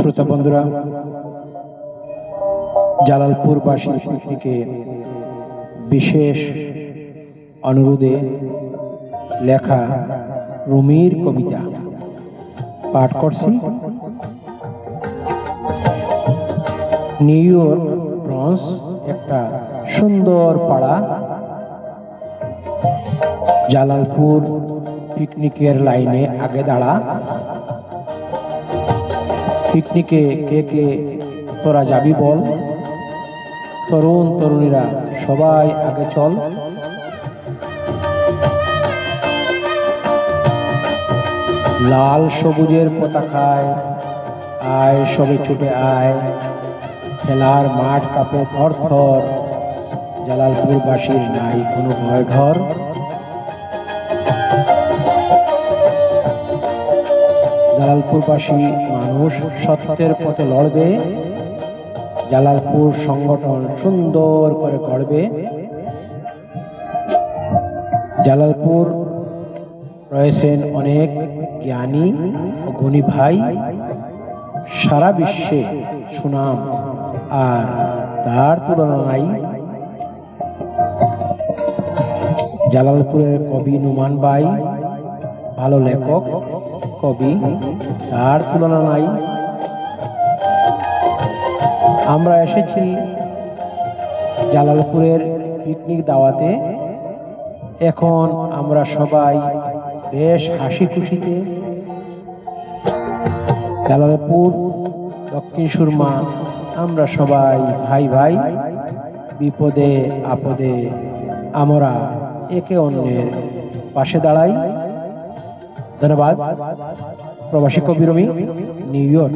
শ্রোতা বন্ধুরা, জালালপুরবাসীর পিকনিকে বিশেষ অনুরোধে লেখা রুমির কবিতা পাঠ করছি। নিউ ইয়র্ক ব্রঞ্জ একটা সুন্দর পাড়া, জালালপুর পিকনিকের লাইনে আগে দাঁড়া। পিকনিকে কে কে তোরা যাবি বল, তরুণ তরুণীরা সবাই আগে চল। লাল সবুজের পতাকায় আয় সবে ছুটে আয়, খেলার মাঠ কাঁপে থর থর, জালালপুরবাসীর নাই কোনো ভয় ঘর। জালালপুরবাসী মানুষ সত্যের পথে লড়বে, জালালপুর সংগঠন সুন্দর করে গড়বে। জালালপুর রয়েছেন অনেক জ্ঞানী ও গুণী ভাই, সারা বিশ্বে সুনাম আর তার তুলনা নাই। জালালপুরের কবি নুমান ভাই ভালো লেখক কবি, তার তুলনা নাই। আমরা এসেছি জালালপুরের পিকনিক দাওয়াতে, এখন আমরা সবাই বেশ হাসি খুশিতে। জালালপুর দক্ষিণ সুরমা আমরা সবাই ভাই ভাই, বিপদে আপদে আমরা একে অন্যের পাশে দাঁড়াই। ধন্যবাদ। প্রবাসী কবি রুমি, নিউ ইয়র্ক।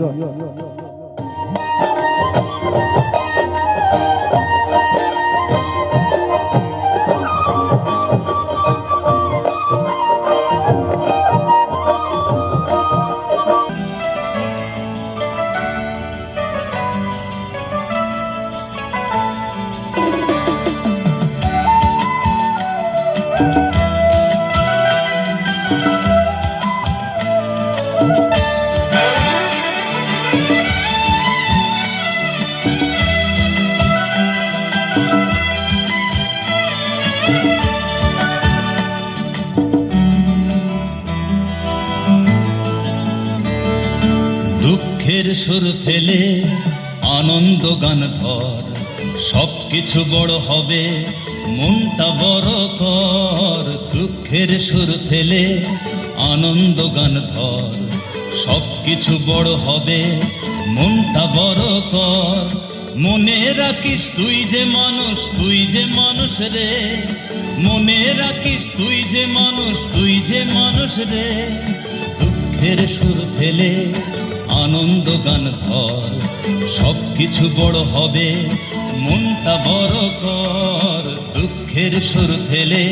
দুঃখের সুর ফেলে আনন্দ গান ধর, সবকিছু বড় হবে মনটা বড় কর। দুঃখের সুর ফেলে আনন্দ গান ধর, সবকিছু বড় হবে মনটা বড় কর। মনে রাখিস তুই যে মানুষ, তুই যে মানুষ রে। মনে রাখিস তুই যে মানুষ, তুই যে মানুষ রে। দুঃখের সুর ফেলে আনন্দ গান ধর, সবকিছু বড় হবে মনটা বড় কর। দুঃখের সুর ফেলে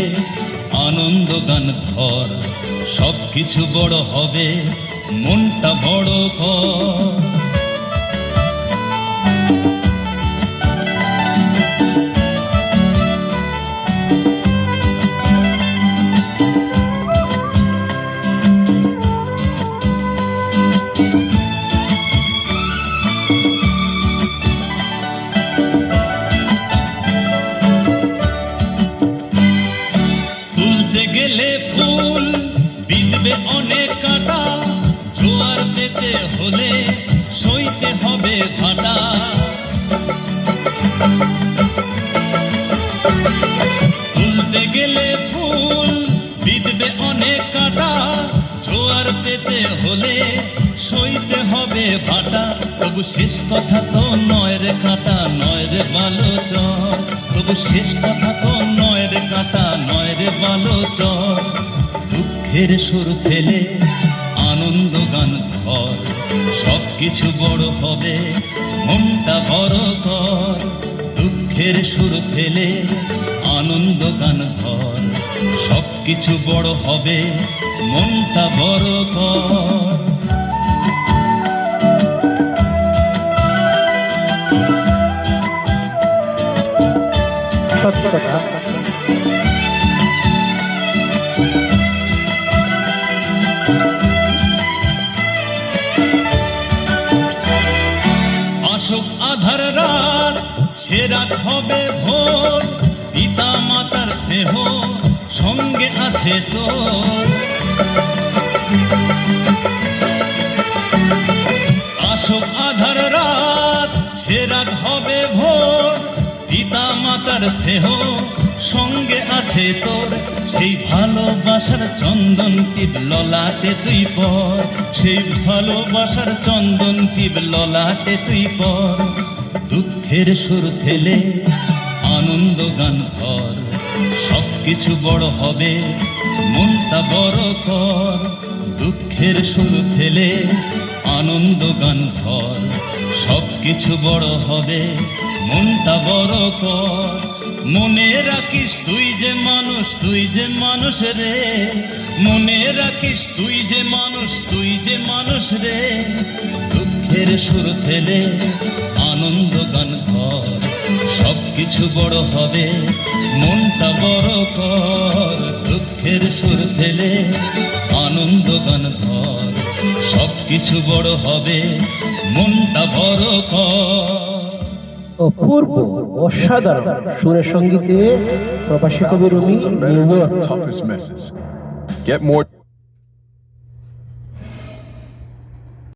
আনন্দ গান ধর, সবকিছু বড় হবে মনটা বড় কর। গেলে ফুল বিঁধবে অনেক কাঁটা, জোয়ার পেতে হলে সইতে হবে ভাটা। তুলতে গেলে ফুল বিঁধবে অনেক কাঁটা, জোয়ার পেতে হলে সইতে হবে ভাটা। তবু শেষ কথা তো নয় রে কাঁটা, নয় রে ভালো চর। তবু শেষ কথা তো নয় রে কাঁটা, নয় রে ভালো চর। দুঃখের সুর ফেলে আনন্দ গান ধর, সবকিছু বড় হবে মনটা বড় কর। দুঃখের সুর ফেলে আনন্দ গান ধর, সবকিছু বড় হবে মনটা বড় কর। সত্য কথা। সে রাত হবে ভোর, পিতা মাতার স্নেহ সঙ্গে আছে তোর। আসুক আধার রাত, সে রাত হবে ভোর, পিতা মাতার স্নেহ সঙ্গে আছে তোর। সেই ভালোবাসার চন্দন টিপ ললাটে তুই পর, সেই ভালোবাসার চন্দন টিপ ললাটে তুই পর। দুঃখের সুর ফেলে আনন্দ গান কর, সবকিছু বড় হবে মনটা বড় কর। দুঃখের সুর ফেলে আনন্দ গান কর, সবকিছু বড় হবে মনটা বড় কর। মনে রাখিস তুই যে মানুষ, তুই যে মানুষ রে, মনে রাখিস তুই যে মানুষ, তুই যে মানুষ রে। দুঃখের সুর ফেলে আনন্দ গান কর, সবকিছু বড় হবে মনটা বড় কর। দুঃখের সুর ফেলে আনন্দ গান কর, সবকিছু বড় হবে মনটা বড় কর। অপূর্ব অসাধারণ সুরের সঙ্গীতে প্রবাসী কবি Rumi Ultimatum new to the York. toughest messes. Get more